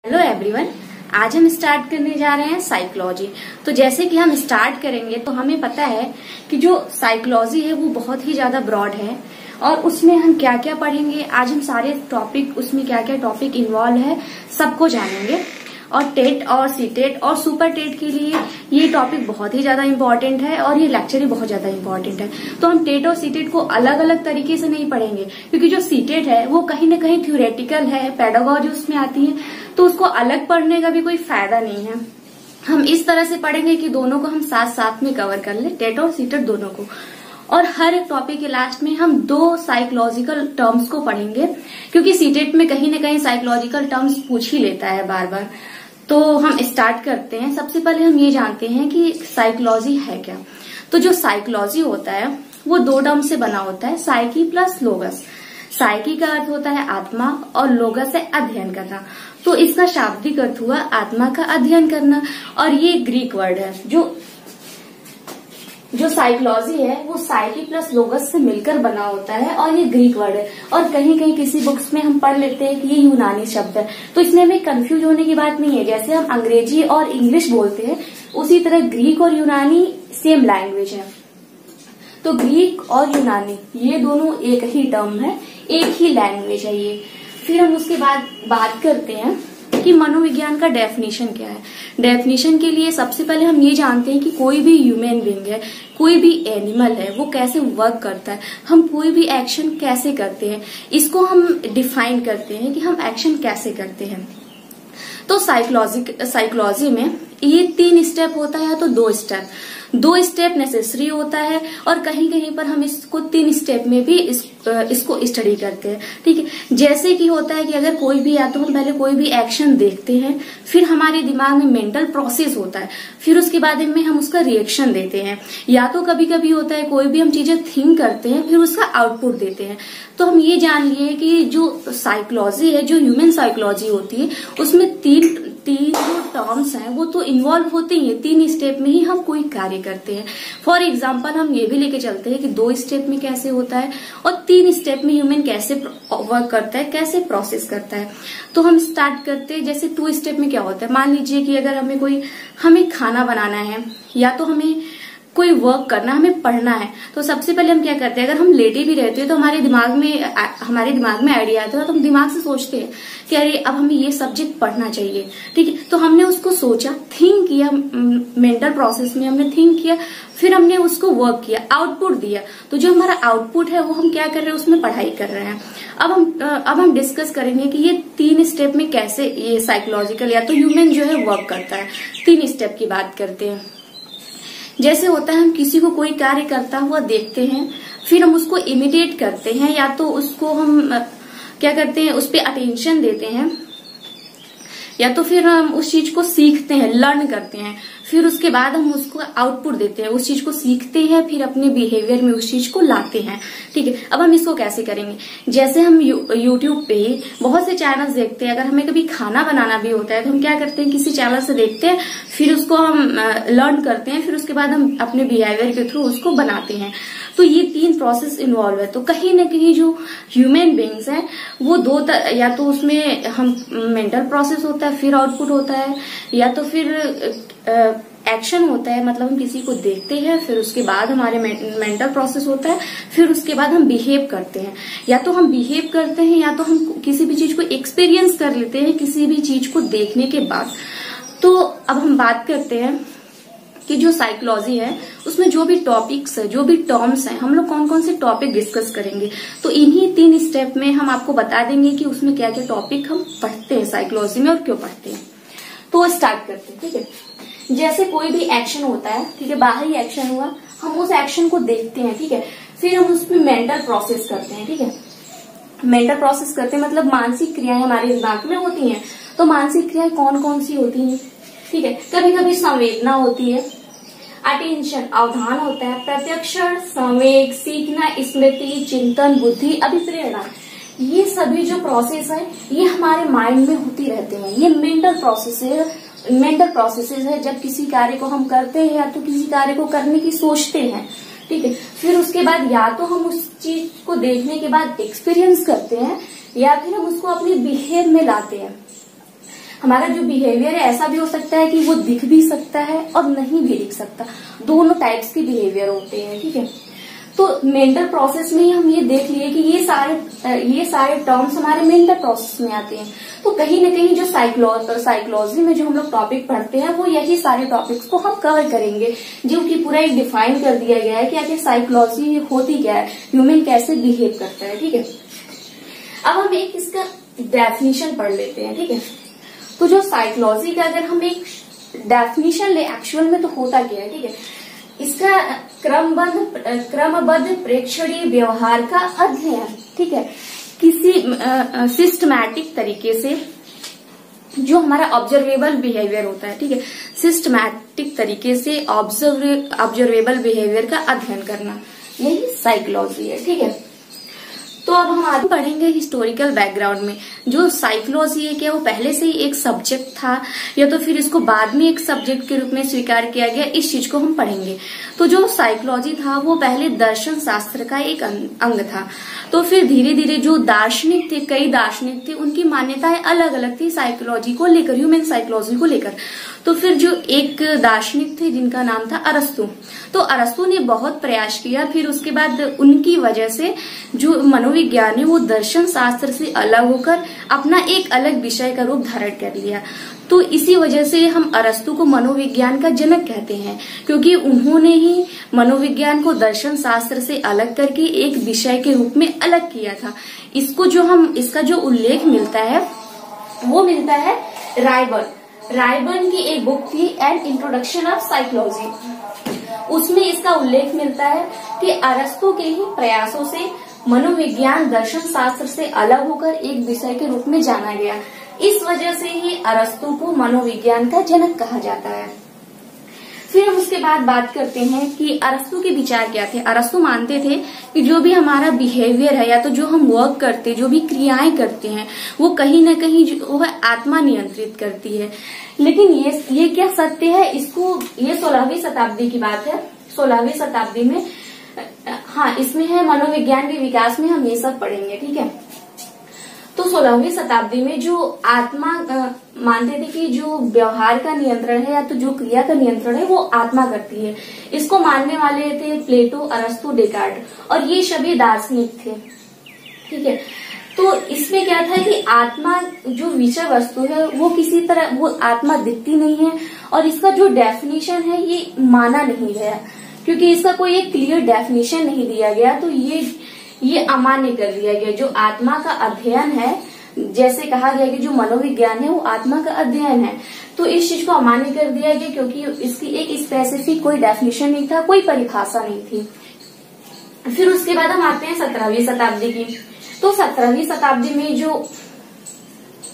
Hello everyone, आज हम start करने जा रहे हैं साइकोलॉजी। तो जैसे कि हम स्टार्ट करेंगे तो हमें पता है कि जो साइकोलॉजी है वो बहुत ही ज्यादा ब्रॉड है और उसमें हम क्या क्या पढ़ेंगे। आज हम सारे टॉपिक, उसमें क्या क्या टॉपिक इन्वॉल्व है सबको जानेंगे। और टेट और सीटेट और सुपर टेट के लिए ये टॉपिक बहुत ही ज्यादा इम्पोर्टेंट है और ये लेक्चर भी बहुत ज्यादा इम्पोर्टेंट है। तो हम टेट और सीटेट को अलग अलग तरीके से नहीं पढ़ेंगे, क्योंकि जो सीटेट है वो कहीं ना कहीं थ्योरेटिकल है, पेडागोजी उसमें आती है, तो उसको अलग पढ़ने का भी कोई फायदा नहीं है। हम इस तरह से पढ़ेंगे कि दोनों को हम साथ साथ में कवर कर ले, टेट और सीटेट दोनों को। और हर एक टॉपिक के लास्ट में हम 2 साइकोलॉजिकल टर्म्स को पढ़ेंगे, क्योंकि सीटेट में कहीं ना कहीं साइकोलॉजिकल टर्म्स पूछ ही लेता है बार बार। तो हम स्टार्ट करते हैं। सबसे पहले हम ये जानते हैं कि साइकोलॉजी है क्या। तो जो साइकोलॉजी होता है वो 2 टर्म से बना होता है, साइकी प्लस लोगस। साइकी का अर्थ होता है आत्मा और लोगस है अध्ययन करना। तो इसका शाब्दिक अर्थ हुआ आत्मा का अध्ययन करना। और ये ग्रीक वर्ड है। जो साइकोलॉजी है वो साइकी प्लस लोगस से मिलकर बना होता है और ये ग्रीक वर्ड है। और कहीं कहीं किसी बुक्स में हम पढ़ लेते हैं कि ये यूनानी शब्द है, तो इसमें हमें कंफ्यूज होने की बात नहीं है। जैसे हम अंग्रेजी और इंग्लिश बोलते हैं उसी तरह ग्रीक और यूनानी सेम लैंग्वेज है। तो ग्रीक और यूनानी ये दोनों एक ही टर्म है, एक ही लैंग्वेज है ये। फिर हम उसके बाद बात करते हैं कि मनोविज्ञान का डेफिनेशन क्या है। डेफिनेशन के लिए सबसे पहले हम ये जानते हैं कि कोई भी ह्यूमन बीइंग है, कोई भी एनिमल है, वो कैसे वर्क करता है, हम कोई भी एक्शन कैसे करते हैं, इसको हम डिफाइन करते हैं कि हम एक्शन कैसे करते हैं। तो साइकोलॉजी में ये 3 स्टेप होता है या तो 2 स्टेप नेसेसरी होता है और कहीं कहीं पर हम इसको 3 स्टेप में भी इसको स्टडी करते हैं। ठीक है, जैसे कि होता है कि अगर कोई भी, या तो हम पहले कोई भी एक्शन देखते हैं, फिर हमारे दिमाग में मेंटल प्रोसेस होता है, फिर उसके बाद में हम उसका रिएक्शन देते हैं। या तो कभी कभी होता है कोई भी हम चीजें थिंक करते हैं फिर उसका आउटपुट देते हैं। तो हम ये जान लिए कि जो साइकोलॉजी है, जो ह्यूमन साइकोलॉजी होती है, उसमें तीन जो टर्म्स हैं वो तो इन्वॉल्व होते ही हैं। 3 स्टेप में ही हम कोई कार्य करते हैं। फॉर एग्जाम्पल हम ये भी लेके चलते हैं कि 2 स्टेप में कैसे होता है और 3 स्टेप में ह्यूमन कैसे वर्क करता है, कैसे प्रोसेस करता है। तो हम स्टार्ट करते हैं। जैसे 2 स्टेप में क्या होता है, मान लीजिए कि अगर हमें खाना बनाना है या तो हमें कोई वर्क करना, हमें पढ़ना है, तो सबसे पहले हम क्या करते हैं, अगर हम लेटे भी रहते हैं तो हमारे दिमाग में आइडिया आता है तो हम दिमाग से सोचते हैं कि अरे अब हमें ये सब्जेक्ट पढ़ना चाहिए। ठीक है, तो हमने उसको सोचा, थिंक किया, मेंटल प्रोसेस में हमने थिंक किया, फिर हमने उसको वर्क किया, आउटपुट दिया। तो जो हमारा आउटपुट है वो हम क्या कर रहे हैं, उसमें पढ़ाई कर रहे हैं। अब हम डिस्कस करेंगे कि ये 3 स्टेप में कैसे ये साइकोलॉजिकल या तो ह्यूमन जो है वर्क करता है। 3 स्टेप की बात करते हैं। जैसे होता है हम किसी को कोई कार्य करता हुआ देखते हैं, फिर हम उसको इमिटेट करते हैं, या तो उसको हम क्या करते हैं, उस पर अटेंशन देते हैं, या तो फिर हम उस चीज को सीखते हैं, लर्न करते हैं, फिर उसके बाद हम उसको आउटपुट देते हैं, उस चीज को सीखते हैं, फिर अपने बिहेवियर में उस चीज को लाते हैं। ठीक है, अब हम इसको कैसे करेंगे। जैसे हम यूट्यूब पे बहुत से चैनल्स देखते हैं। अगर हमें कभी खाना बनाना भी होता है तो हम क्या करते हैं, किसी चैनल से देखते हैं, फिर उसको हम लर्न करते हैं, फिर उसके बाद हम अपने बिहेवियर के थ्रू उसको बनाते हैं। तो ये 3 प्रोसेस इन्वॉल्व है। तो कहीं ना कहीं जो ह्यूमन बीइंग्स है वो या तो उसमें हम मेंटल प्रोसेस होता है, फिर आउटपुट होता है, या तो फिर एक्शन होता है, मतलब हम किसी को देखते हैं, फिर उसके बाद हमारे मेंटल प्रोसेस होता है, फिर उसके बाद हम बिहेव करते हैं। या तो हम बिहेव करते हैं या तो हम किसी भी चीज को एक्सपीरियंस कर लेते हैं किसी भी चीज को देखने के बाद। तो अब हम बात करते हैं कि जो साइकोलॉजी है उसमें जो भी टॉपिक्स है, जो भी टर्म्स हैं, हम लोग कौन कौन से टॉपिक डिस्कस करेंगे। तो इन्हीं 3 स्टेप में हम आपको बता देंगे कि उसमें क्या क्या टॉपिक हम पढ़ते हैं साइकोलॉजी में और क्यों पढ़ते हैं। तो स्टार्ट करते हैं। ठीक है, जैसे कोई भी एक्शन होता है, ठीक है, बाहरी एक्शन हुआ, हम उस एक्शन को देखते हैं, ठीक है, फिर हम उसमें मेंटल प्रोसेस करते हैं। ठीक है, मेंटल प्रोसेस करते हैं मतलब मानसिक क्रियाएं हमारे दिमाग में होती हैं। तो मानसिक क्रियाएं कौन कौन सी होती हैं। ठीक है, कभी कभी संवेदना होती है, अटेंशन अवधान होता है, प्रत्यक्षण, संवेग, सीखना, स्मृति, चिंतन, बुद्धि, अभिप्रेरणा, ये सभी जो प्रोसेस है ये हमारे माइंड में होती रहते हैं। ये मेंटल प्रोसेसेस है जब किसी कार्य को हम करते हैं या तो किसी कार्य को करने की सोचते हैं। ठीक है, फिर उसके बाद या तो हम उस चीज को देखने के बाद एक्सपीरियंस करते हैं या फिर हम उसको अपने बिहेव में लाते हैं। हमारा जो बिहेवियर है ऐसा भी हो सकता है कि वो दिख भी सकता है और नहीं भी दिख सकता, दोनों टाइप्स के बिहेवियर होते हैं। ठीक है, तो मेंटल प्रोसेस में ही हम ये देख लिए कि ये सारे टर्म्स हमारे मेंटल प्रोसेस में आते हैं। तो कहीं ना कहीं जो साइकोलॉजी में जो हम लोग टॉपिक पढ़ते हैं वो यही सारे टॉपिक्स को हम कवर करेंगे, जो कि पूरा एक डिफाइन कर दिया गया है कि आखिर साइकोलॉजी होती क्या है, ह्यूमन कैसे बिहेव करता है। ठीक है, अब हम एक इसका डेफिनेशन पढ़ लेते हैं। ठीक है, तो जो साइकोलॉजी का अगर हम एक डेफिनेशन ले एक्चुअल में तो होता क्या है। ठीक है, इसका क्रमबद्ध प्रेक्षणीय व्यवहार का अध्ययन। ठीक है, किसी सिस्टमैटिक तरीके से जो हमारा ऑब्जर्वेबल बिहेवियर होता है। ठीक है, सिस्टमैटिक तरीके से ऑब्जर्वेबल बिहेवियर का अध्ययन करना, यही साइकोलॉजी है। ठीक है, तो अब हम आगे बढ़ेंगे हिस्टोरिकल बैकग्राउंड में। जो साइकोलॉजी है क्या वो पहले से ही एक सब्जेक्ट था या तो फिर इसको बाद में एक सब्जेक्ट के रूप में स्वीकार किया गया, इस चीज को हम पढ़ेंगे। तो जो साइकोलॉजी था वो पहले दर्शन शास्त्र का एक अंग था। तो फिर धीरे धीरे जो दार्शनिक थे, कई दार्शनिक थे, उनकी मान्यताएं अलग अलग थी साइकोलॉजी को लेकर, ह्यूमन साइकोलॉजी को लेकर। तो फिर जो एक दार्शनिक थे जिनका नाम था अरस्तु, तो अरस्तु ने बहुत प्रयास किया, फिर उसके बाद उनकी वजह से जो मनोविज्ञान है वो दर्शन शास्त्र से अलग होकर अपना एक अलग विषय का रूप धारण कर लिया। तो इसी वजह से हम अरस्तु को मनोविज्ञान का जनक कहते हैं, क्योंकि उन्होंने ही मनोविज्ञान को दर्शन शास्त्र से अलग करके एक विषय के रूप में अलग किया था। इसका जो उल्लेख मिलता है वो मिलता है रायबर्न की एक बुक थी एन इंट्रोडक्शन ऑफ साइकोलॉजी, उसमें इसका उल्लेख मिलता है कि अरस्तु के ही प्रयासों से मनोविज्ञान दर्शन शास्त्र से अलग होकर एक विषय के रूप में जाना गया। इस वजह से ही अरस्तु को मनोविज्ञान का जनक कहा जाता है। फिर हम उसके बाद बात करते हैं कि अरस्तु के विचार क्या थे। अरस्तु मानते थे कि जो भी हमारा बिहेवियर है या तो जो हम वर्क करते, जो भी क्रियाएं करते हैं, वो कहीं न कहीं वो है आत्मा नियंत्रित करती है। लेकिन ये क्या सत्य है, इसको ये 16वीं शताब्दी की बात है। 16वीं शताब्दी में हाँ, इसमें है मनोविज्ञान के विकास में हम ये सब पढ़ेंगे। ठीक है, तो 16वीं शताब्दी में जो आत्मा मानते थे कि जो व्यवहार का नियंत्रण है या तो जो क्रिया का नियंत्रण है वो आत्मा करती है। इसको मानने वाले थे प्लेटो, अरस्तु, डेकार्ट, और ये सभी दार्शनिक थे। ठीक है, तो इसमें क्या था कि आत्मा जो विषय वस्तु है वो किसी तरह वो आत्मा दिखती नहीं है, और इसका जो डेफिनेशन है ये माना नहीं गया, क्योंकि इसका कोई एक क्लियर डेफिनेशन नहीं दिया गया। तो ये अमान्य कर दिया गया। जो आत्मा का अध्ययन है, जैसे कहा गया कि जो मनोविज्ञान है वो आत्मा का अध्ययन है, तो इस चीज को अमान्य कर दिया गया, क्योंकि इसकी एक स्पेसिफिक कोई डेफिनेशन नहीं था, कोई परिभाषा नहीं थी। फिर उसके बाद हम आते हैं 17वीं शताब्दी की। तो 17वीं शताब्दी में जो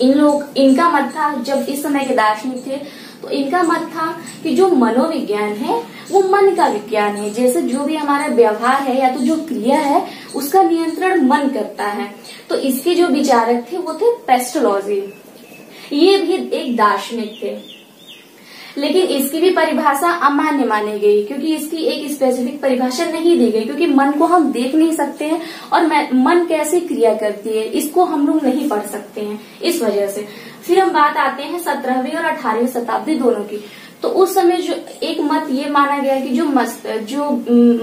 इनका मत था, जब इस समय के दार्शनिक थे तो इनका मत था कि जो मनोविज्ञान है वो मन का विज्ञान है। जैसे जो भी हमारा व्यवहार है या तो जो क्रिया है उसका नियंत्रण मन करता है। तो इसके जो विचारक थे वो थे पेस्टोलॉजी, ये भी एक दार्शनिक थे। लेकिन इसकी भी परिभाषा अमान्य मानी गई, क्योंकि इसकी एक स्पेसिफिक परिभाषा नहीं दी गई, क्योंकि मन को हम देख नहीं सकते हैं और मन कैसे क्रिया करती है इसको हम लोग नहीं पढ़ सकते हैं, इस वजह से। फिर हम बात आते हैं 17वीं और 18वीं शताब्दी दोनों की। तो उस समय जो एक मत ये माना गया कि जो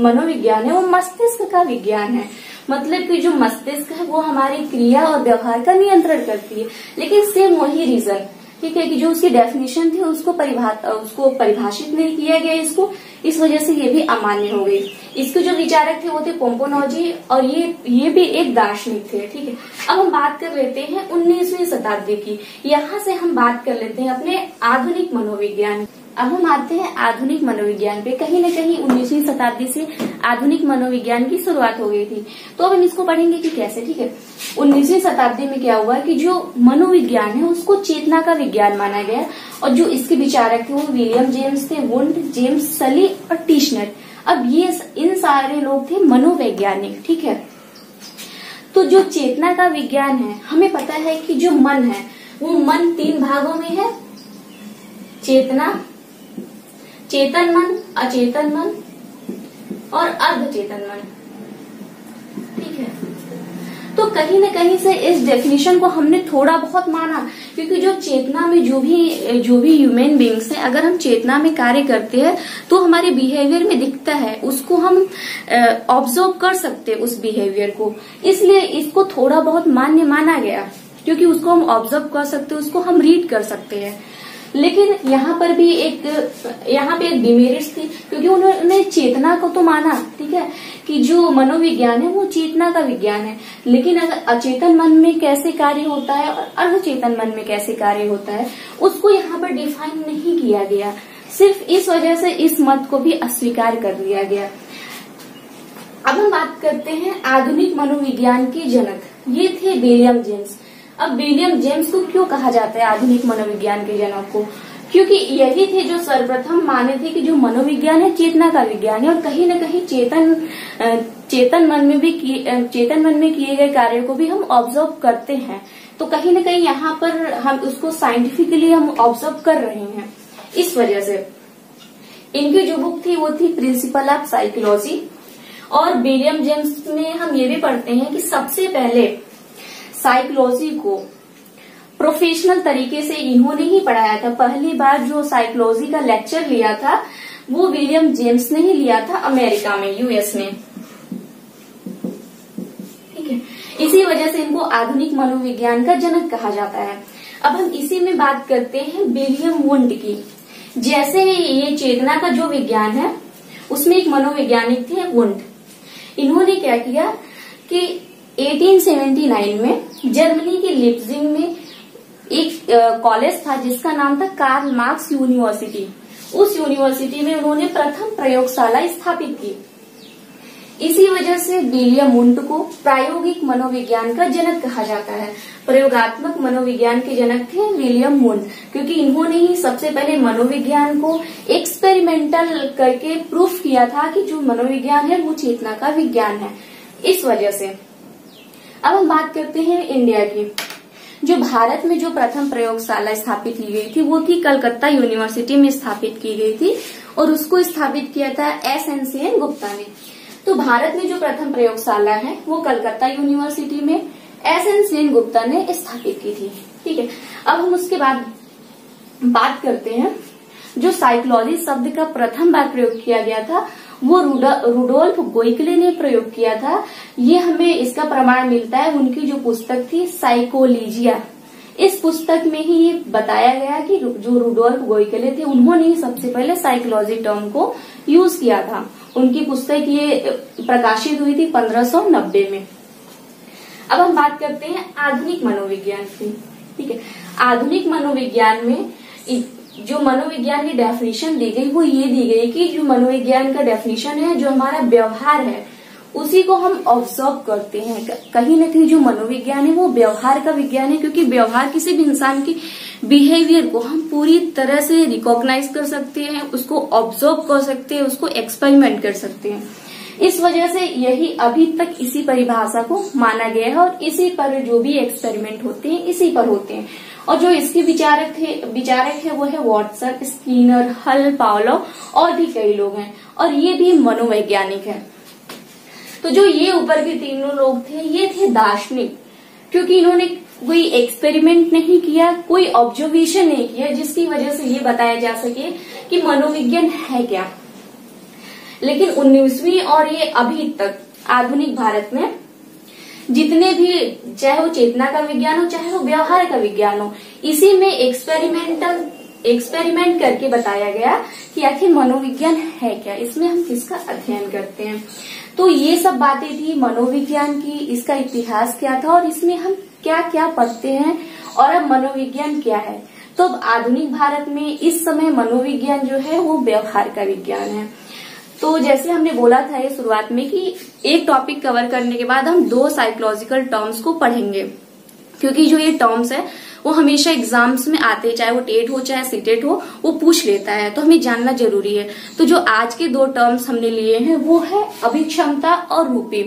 मनोविज्ञान है वो मस्तिष्क का विज्ञान है, मतलब कि जो मस्तिष्क है वो हमारी क्रिया और व्यवहार का नियंत्रण करती है। लेकिन सेम वही रीजन, ठीक है, कि जो उसकी डेफिनेशन थी उसको परिभाषित नहीं किया गया इसको, इस वजह से ये भी अमान्य हो गई। इसके जो विचारक थे वो थे पोम्पोनोजी, और ये भी एक दार्शनिक थे। ठीक है, अब हम बात कर लेते हैं 19वीं शताब्दी की। यहाँ से हम बात कर लेते हैं अपने आधुनिक मनोविज्ञान। अब हम आते हैं आधुनिक मनोविज्ञान पे। कहीं न कहीं 19वीं शताब्दी से आधुनिक मनोविज्ञान की शुरुआत हो गई थी। तो अब हम इसको पढ़ेंगे कि कैसे। ठीक है, 19वीं शताब्दी में क्या हुआ कि जो मनोविज्ञान है उसको चेतना का विज्ञान माना गया, और जो इसके विचारक थे वो विलियम जेम्स थे, वुंड, जेम्स सली और टीशनर। अब इन सारे लोग थे मनोवैज्ञानिक। ठीक है, तो जो चेतना का विज्ञान है, हमें पता है कि जो मन है वो मन 3 भागों में है, चेतना, चेतन मन, अचेतन मन और अर्धचेतन मन। ठीक है, तो कहीं न कहीं से इस डेफिनेशन को हमने थोड़ा बहुत माना, क्योंकि जो चेतना में जो भी ह्यूमन बींग्स हैं, अगर हम चेतना में कार्य करते हैं तो हमारे बिहेवियर में दिखता है, उसको हम ऑब्जर्व कर सकते हैं उस बिहेवियर को, इसलिए इसको थोड़ा बहुत मान्य माना गया, क्योंकि उसको हम ऑब्जर्व कर सकते हैं, उसको हम रीड कर सकते हैं। लेकिन यहाँ पे एक डिमेरिट्स थी, क्योंकि उन्होंने चेतना को तो माना, ठीक है, कि जो मनोविज्ञान है वो चेतना का विज्ञान है, लेकिन अगर अचेतन मन में कैसे कार्य होता है और अर्धचेतन मन में कैसे कार्य होता है उसको यहाँ पर डिफाइन नहीं किया गया। सिर्फ इस वजह से इस मत को भी अस्वीकार कर लिया गया। अब हम बात करते हैं आधुनिक मनोविज्ञान के जनक, ये थे विलियम जेम्स। अब विलियम जेम्स को क्यों कहा जाता है आधुनिक मनोविज्ञान के जनक को? क्योंकि यही थे जो सर्वप्रथम माने थे कि जो मनोविज्ञान है चेतना का विज्ञान है, और कहीं न कहीं चेतन मन में किए गए कार्यों को भी हम ऑब्जर्व करते हैं, तो कहीं न कहीं यहाँ पर हम उसको साइंटिफिकली हम ऑब्जर्व कर रहे हैं। इस वजह से इनकी जो बुक थी वो थी प्रिंसिपल ऑफ साइकोलॉजी। और विलियम जेम्स में हम ये भी पढ़ते हैं कि सबसे पहले साइकोलॉजी को प्रोफेशनल तरीके से इन्होंने ही पढ़ाया था। पहली बार जो साइकोलॉजी का लेक्चर लिया था वो विलियम जेम्स ने ही लिया था, अमेरिका में, यूएस में, ठीक है। इसी वजह से इनको आधुनिक मनोविज्ञान का जनक कहा जाता है। अब हम इसी में बात करते हैं विलियम वुंड की। जैसे ये चेतना का जो विज्ञान है उसमें एक मनोवैज्ञानिक थे वुंड। इन्होंने क्या किया कि 1879 में जर्मनी के लिप्जिग में एक कॉलेज था जिसका नाम था कार्ल मार्क्स यूनिवर्सिटी। उस यूनिवर्सिटी में उन्होंने प्रथम प्रयोगशाला स्थापित की। इसी वजह से विलियम वुंड को प्रायोगिक मनोविज्ञान का जनक कहा जाता है। प्रयोगात्मक मनोविज्ञान के जनक थे विलियम वुंड, क्योंकि इन्होंने ही सबसे पहले मनोविज्ञान को एक्सपेरिमेंटल करके प्रूफ किया था कि जो मनोविज्ञान है वो चेतना का विज्ञान है। इस वजह से अब हम बात करते हैं इंडिया की। जो भारत में जो प्रथम प्रयोगशाला स्थापित की गई थी वो थी कलकत्ता यूनिवर्सिटी में स्थापित की गई थी, और उसको स्थापित किया था SNCN गुप्ता ने। तो भारत में जो प्रथम प्रयोगशाला है वो कलकत्ता यूनिवर्सिटी में SNCN गुप्ता ने स्थापित की थी, ठीक है। अब हम उसके बाद बात करते हैं जो साइकोलॉजी शब्द का प्रथम बार प्रयोग किया गया था वो रुडोल्फ गोइकले ने प्रयोग किया था। ये हमें इसका प्रमाण मिलता है उनकी जो पुस्तक थी साइकोलिजिया। इस पुस्तक में ही ये बताया गया कि जो रुडोल्फ गोइकले थे उन्होंने ही सबसे पहले साइकोलॉजी टर्म को यूज किया था। उनकी पुस्तक ये प्रकाशित हुई थी 1590 में। अब हम बात करते हैं आधुनिक मनोविज्ञान की, ठीक है। आधुनिक मनोविज्ञान में जो मनोविज्ञान की डेफिनेशन दी गई वो ये दी गई कि जो मनोविज्ञान का डेफिनेशन है जो हमारा व्यवहार है उसी को हम ऑब्जर्व करते हैं। कहीं न कहीं जो मनोविज्ञान है वो व्यवहार का विज्ञान है, क्योंकि व्यवहार किसी भी इंसान की बिहेवियर को हम पूरी तरह से रिकॉग्नाइज कर सकते हैं, उसको ऑब्जर्व कर सकते हैं, उसको एक्सपेरिमेंट कर सकते हैं। इस वजह से यही अभी तक इसी परिभाषा को माना गया है, और इसी पर जो भी एक्सपेरिमेंट होते हैं इसी पर होते हैं। और जो इसके विचारक है वो है वाटसन, स्किनर, हल, पावलोव और भी कई लोग हैं, और ये भी मनोवैज्ञानिक है। तो जो ये ऊपर के तीनों लोग थे ये थे दार्शनिक, क्योंकि इन्होंने कोई एक्सपेरिमेंट नहीं किया, कोई ऑब्जर्वेशन नहीं किया, जिसकी वजह से ये बताया जा सके कि मनोविज्ञान है क्या। लेकिन 19वीं और ये अभी तक आधुनिक भारत में जितने भी, चाहे वो चेतना का विज्ञान हो चाहे वो व्यवहार का विज्ञान हो, इसी में एक्सपेरिमेंट करके बताया गया कि आखिर मनोविज्ञान है क्या, इसमें हम किसका अध्ययन करते हैं। तो ये सब बातें थी मनोविज्ञान की, इसका इतिहास क्या था और इसमें हम क्या क्या पढ़ते हैं, और अब मनोविज्ञान क्या है। तो अब आधुनिक भारत में इस समय मनोविज्ञान जो है वो व्यवहार का विज्ञान है। तो जैसे हमने बोला था ये शुरुआत में कि एक टॉपिक कवर करने के बाद हम 2 साइकोलॉजिकल टर्म्स को पढ़ेंगे, क्योंकि जो ये टर्म्स है वो हमेशा एग्जाम्स में आते हैं, चाहे वो टेट हो चाहे सीटेट हो, वो पूछ लेता है, तो हमें जानना जरूरी है। तो जो आज के 2 टर्म्स हमने लिए हैं वो है अभिक्षमता और रूपी।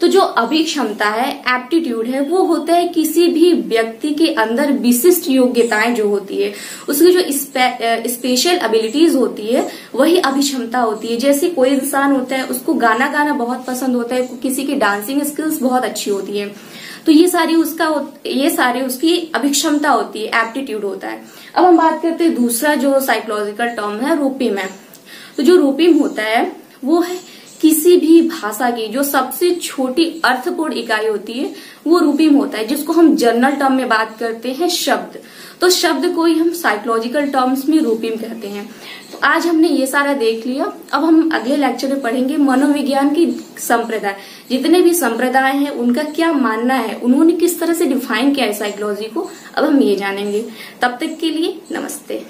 तो जो अभिक्षमता है, एप्टीट्यूड है, वो होता है किसी भी व्यक्ति के अंदर विशिष्ट योग्यताएं जो होती है, उसकी जो स्पेशल एबिलिटीज होती है, वही अभिक्षमता होती है। जैसे कोई इंसान होता है, उसको गाना गाना बहुत पसंद होता है, किसी की डांसिंग स्किल्स बहुत अच्छी होती है, तो ये सारी उसकी अभिक्षमता होती है, एप्टीट्यूड होता है। अब हम बात करते हैं दूसरा जो साइकोलॉजिकल टर्म है, रूपिम है। तो जो रूपिम होता है वो है किसी भी भाषा की जो सबसे छोटी अर्थपूर्ण इकाई होती है, वो रूपिम होता है, जिसको हम जनरल टर्म में बात करते हैं शब्द। तो शब्द को ही हम साइकोलॉजिकल टर्म्स में रूपिम कहते हैं। तो आज हमने ये सारा देख लिया। अब हम अगले लेक्चर में पढ़ेंगे मनोविज्ञान की संप्रदाय, जितने भी संप्रदाय हैं उनका क्या मानना है, उन्होंने किस तरह से डिफाइन किया है साइकोलॉजी को, अब हम ये जानेंगे। तब तक के लिए नमस्ते।